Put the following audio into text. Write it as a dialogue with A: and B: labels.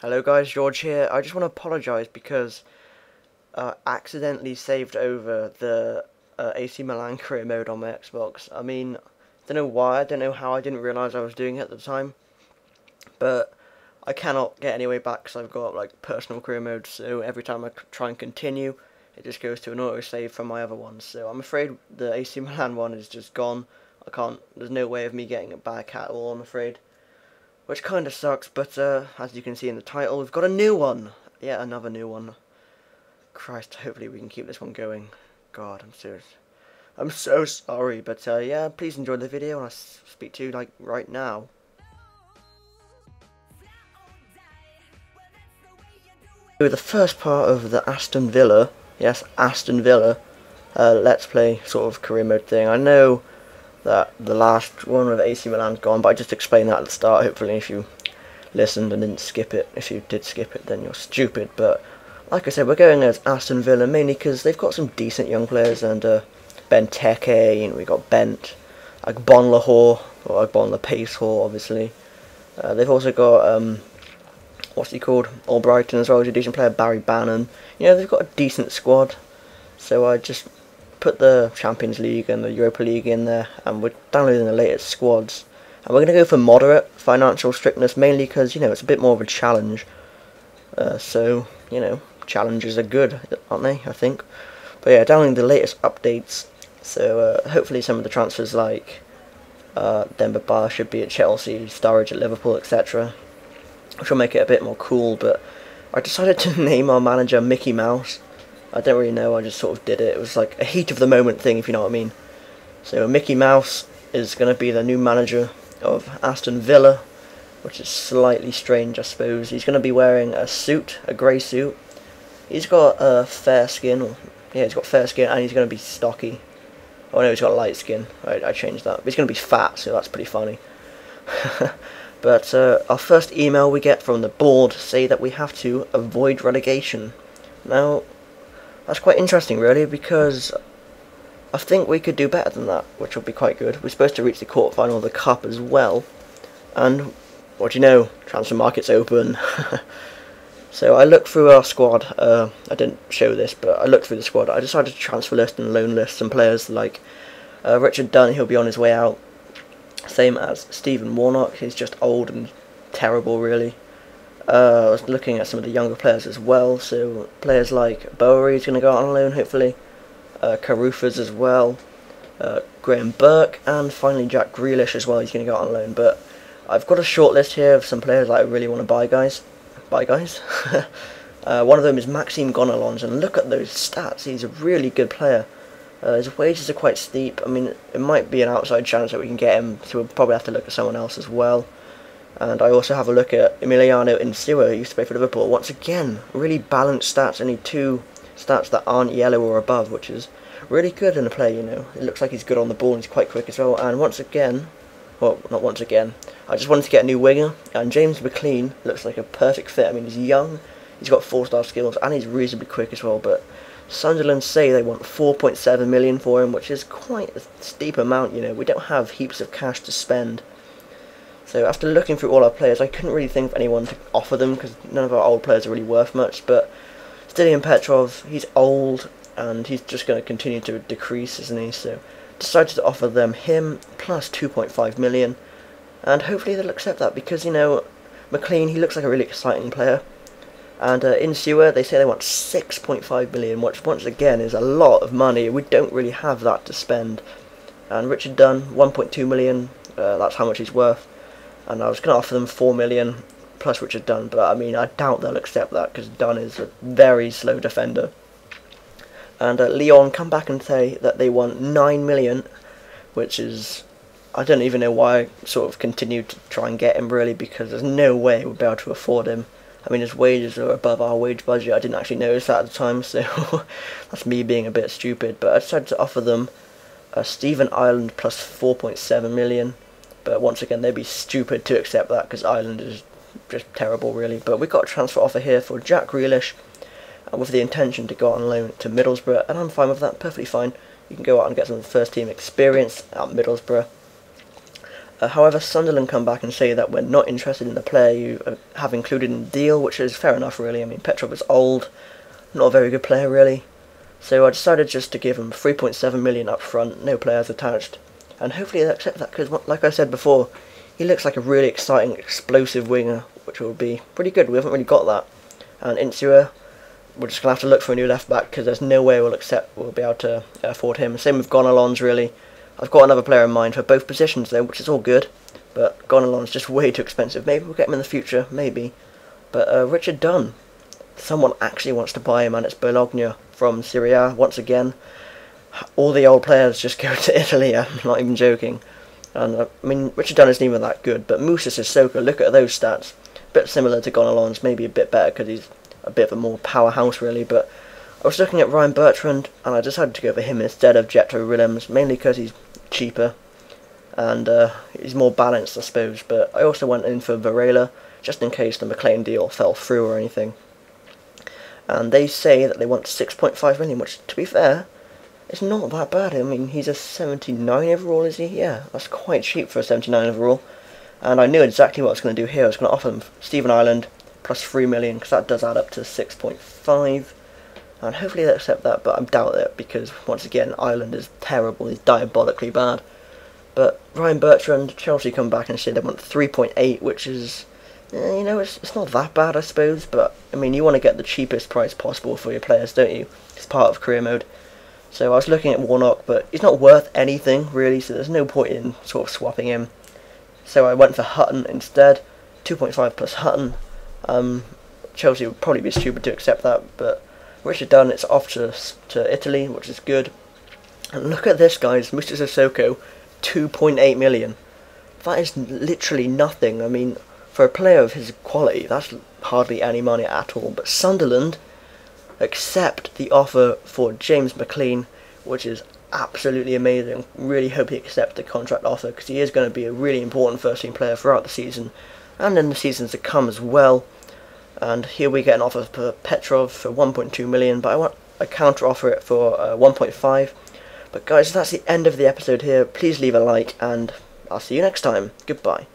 A: Hello guys, George here. I just want to apologise because I accidentally saved over the AC Milan career mode on my Xbox. I mean, I don't know why, I don't know how I didn't realise I was doing it at the time, but I cannot get any way back because I've got like personal career mode, so every time I try and continue, it just goes to an autosave from my other ones. So I'm afraid the AC Milan one is just gone. There's no way of me getting it back at all, I'm afraid. Which kind of sucks, but as you can see in the title, we've got a new one. Yeah, another new one. Christ, hopefully we can keep this one going. God, I'm serious. I'm so sorry, but yeah, please enjoy the video, and I'll speak to you like right now. So the first part of the Aston Villa, yes, Aston Villa, Let's Play sort of career mode thing. I know that the last one with AC Milan's gone, but I just explained that at the start. Hopefully if you listened and didn't skip it. If you did skip it, then you're stupid. But like I said, we're going as Aston Villa mainly because they've got some decent young players, and Benteke, we got Bent, Agbonlahor, or Agbonlahor, obviously. They've also got what's he called? Albrighton as well, he's a decent player. Barry Bannon. They've got a decent squad. So I just put the Champions League and the Europa League in there, and we're downloading the latest squads. And we're going to go for moderate financial strictness, mainly because, it's a bit more of a challenge. So, challenges are good, aren't they, I think. But yeah, downloading the latest updates. So hopefully some of the transfers like Demba Ba should be at Chelsea, Sturridge at Liverpool, etc. Which will make it a bit more cool, but I decided to name our manager Mickey Mouse. I don't really know, I just sort of did it. It was like a heat of the moment thing, if you know what I mean. So Mickey Mouse is going to be the new manager of Aston Villa, which is slightly strange, I suppose. He's going to be wearing a suit, a grey suit. He's got fair skin, he's got fair skin, and he's going to be stocky. Oh no, he's got light skin. I changed that. But he's going to be fat, so that's pretty funny. But our first email we get from the board say that we have to avoid relegation. Now, that's quite interesting, really, because I think we could do better than that, which would be quite good. We're supposed to reach the quarterfinal of the Cup as well, and what do you know? Transfer market's open. So I looked through our squad. I didn't show this, but I looked through the squad. I decided to transfer list and loan list some players like Richard Dunn. He'll be on his way out. Same as Stephen Warnock. He's just old and terrible, really. I was looking at some of the younger players as well, so players like Bowery's going to go out on loan, hopefully. Caruthers as well. Graham Burke, and finally Jack Grealish as well, he's going to go out on loan. But I've got a short list here of some players that I really want to buy, guys. One of them is Maxime Gonalons, and look at those stats, he's a really good player. His wages are quite steep. I mean, it might be an outside chance that we can get him, so we'll probably have to look at someone else as well. And I also have a look at Emiliano Insua, who used to play for Liverpool. Once again, really balanced stats, only 2 stats that aren't yellow or above, which is really good in a player, It looks like he's good on the ball and he's quite quick as well. And once again, well, not once again, I just wanted to get a new winger, and James McLean looks like a perfect fit. I mean, he's young, he's got 4-star skills, and he's reasonably quick as well. But Sunderland say they want 4.7 million for him, which is quite a steep amount, We don't have heaps of cash to spend. So after looking through all our players, I couldn't really think of anyone to offer them, because none of our old players are really worth much. But Stilian Petrov, he's old, and he's just going to continue to decrease, isn't he? So decided to offer them him plus 2.5 million, and hopefully they'll accept that, because, McLean, he looks like a really exciting player. And Insua, they say they want 6.5 million, which once again is a lot of money. We don't really have that to spend. And Richard Dunn, 1.2 million, that's how much he's worth. And I was going to offer them 4 million plus Richard Dunn, but I mean, I doubt they'll accept that, because Dunn is a very slow defender. And Lyon come back and say that they want 9 million, which is, I don't even know why I sort of continued to try and get him, really, because there's no way we'll be able to afford him. I mean, his wages are above our wage budget. I didn't actually notice that at the time, so that's me being a bit stupid. But I decided to offer them Stephen Ireland plus 4.7 million. But once again, they'd be stupid to accept that, because Ireland is just terrible, really. But we got a transfer offer here for Jack Grealish, with the intention to go out on loan to Middlesbrough, and I'm fine with that, perfectly fine. You can go out and get some first team experience at Middlesbrough. However, Sunderland come back and say that we're not interested in the player you have included in the deal, which is fair enough, really. I mean, Petrov is old, not a very good player, really. So I decided just to give him 3.7 million up front, no players attached. And hopefully they'll accept that, because like I said before, he looks like a really exciting, explosive winger, which will be pretty good. We haven't really got that. And Insua, we're just going to have to look for a new left-back, because there's no way we'll be able to afford him. Same with Gonalons, really. I've got another player in mind for both positions, though, which is all good. But Gonalons just way too expensive. Maybe we'll get him in the future, maybe. But Richard Dunn, someone actually wants to buy him, and it's Bologna from Serie A once again. All the old players just go to Italy, I'm not even joking. And I mean, Richard Dunn isn't even that good, but Moussa Sissoko, look at those stats. A bit similar to Gonalons, maybe a bit better because he's a bit of a more powerhouse, really. But I was looking at Ryan Bertrand, and I decided to go for him instead of Jetro Willems, mainly because he's cheaper and he's more balanced, I suppose. But I also went in for Varela, just in case the McLean deal fell through or anything. And they say that they want 6.5 million, which, to be fair, it's not that bad. I mean, he's a 79 overall, is he? Yeah, that's quite cheap for a 79 overall. And I knew exactly what I was going to do here. I was going to offer them Stephen Ireland plus 3 million, because that does add up to 6.5. And hopefully they accept that, but I doubt it, because, once again, Ireland is terrible. He's diabolically bad. But Ryan Bertrand, Chelsea come back and say they want 3.8, which is, you know, it's not that bad, I suppose. But, I mean, you want to get the cheapest price possible for your players, don't you? It's part of career mode. So I was looking at Warnock, but he's not worth anything, really, so there's no point in sort of swapping him. So I went for Hutton instead, 2.5 plus Hutton. Chelsea would probably be stupid to accept that, but Richard Dunn, it's off to Italy, which is good. And look at this, guys, Mr. Sissoko, 2.8 million. That is literally nothing. I mean, for a player of his quality, that's hardly any money at all. But Sunderland accept the offer for James McLean, which is absolutely amazing. Really hope he accepts the contract offer, because he is going to be a really important first-team player throughout the season and in the seasons to come as well. And here we get an offer for Petrov for 1.2 million, but I counter offer it for 1.5. But guys, that's the end of the episode here. Please leave a like, and I'll see you next time. Goodbye.